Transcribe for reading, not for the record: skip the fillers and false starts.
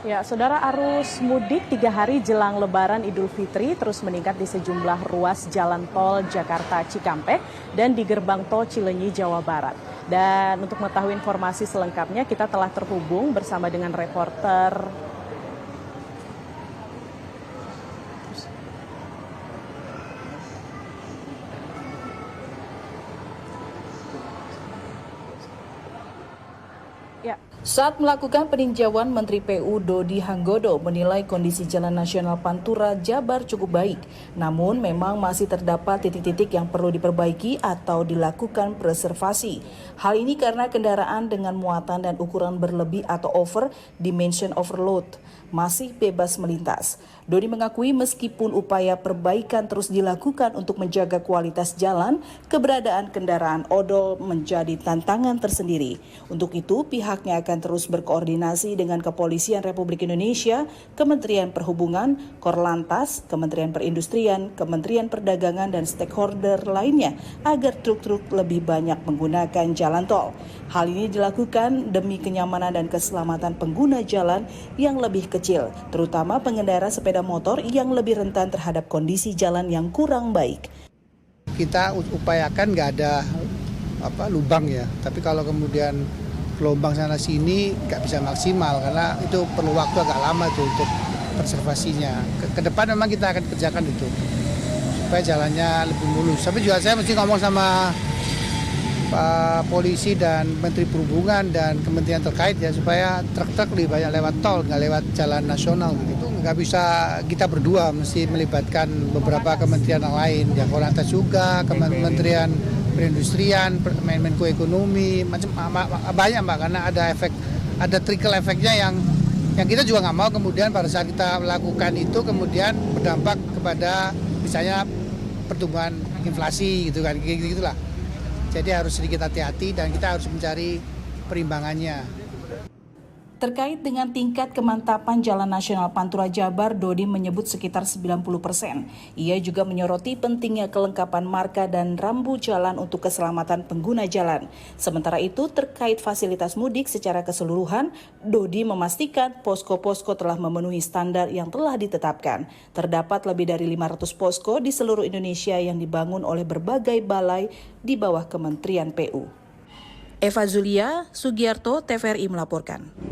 Ya, saudara, arus mudik 3 hari jelang Lebaran Idul Fitri terus meningkat di sejumlah ruas jalan tol Jakarta Cikampek dan di gerbang tol Cileunyi, Jawa Barat. Dan untuk mengetahui informasi selengkapnya, kita telah terhubung bersama dengan reporter ya. Saat melakukan peninjauan, Menteri PU Dodi Hanggodo menilai kondisi Jalan Nasional Pantura Jabar cukup baik. Namun memang masih terdapat titik-titik yang perlu diperbaiki atau dilakukan preservasi. Hal ini karena kendaraan dengan muatan dan ukuran berlebih atau over dimension overload masih bebas melintas. Dodi mengakui meskipun upaya perbaikan terus dilakukan untuk menjaga kualitas jalan, keberadaan kendaraan odol menjadi tantangan tersendiri. Untuk itu, pihaknya akan terus berkoordinasi dengan Kepolisian Republik Indonesia, Kementerian Perhubungan, Korlantas, Kementerian Perindustrian, Kementerian Perdagangan, dan stakeholder lainnya agar truk-truk lebih banyak menggunakan jalan tol. Hal ini dilakukan demi kenyamanan dan keselamatan pengguna jalan yang lebih kecil, terutama pengendara sepeda motor yang lebih rentan terhadap kondisi jalan yang kurang baik. Kita upayakan nggak ada lubang ya, tapi kalau kemudian gelombang sana sini nggak bisa maksimal karena itu perlu waktu agak lama tuh untuk konservasinya. Ke depan memang kita akan kerjakan itu supaya jalannya lebih mulus. Tapi juga saya mesti ngomong sama Pak Polisi dan Menteri Perhubungan dan Kementerian terkait ya supaya truk-truk lebih banyak lewat tol, nggak lewat jalan nasional gitu. Nggak bisa kita berdua, mesti melibatkan beberapa kementerian yang lain, ya Korlantas juga, Kementerian Perindustrian, Menko Ekonomi, banyak Mbak, karena ada trickle efeknya yang kita juga nggak mau kemudian pada saat kita melakukan itu kemudian berdampak kepada misalnya pertumbuhan inflasi gitu kan, gitulah. Jadi harus sedikit hati-hati dan kita harus mencari perimbangannya. Terkait dengan tingkat kemantapan Jalan Nasional Pantura Jabar, Dodi menyebut sekitar 90%. Ia juga menyoroti pentingnya kelengkapan marka dan rambu jalan untuk keselamatan pengguna jalan. Sementara itu, terkait fasilitas mudik secara keseluruhan, Dodi memastikan posko-posko telah memenuhi standar yang telah ditetapkan. Terdapat lebih dari 500 posko di seluruh Indonesia yang dibangun oleh berbagai balai di bawah Kementerian PU. Eva Zulia, Sugiarto, TVRI melaporkan.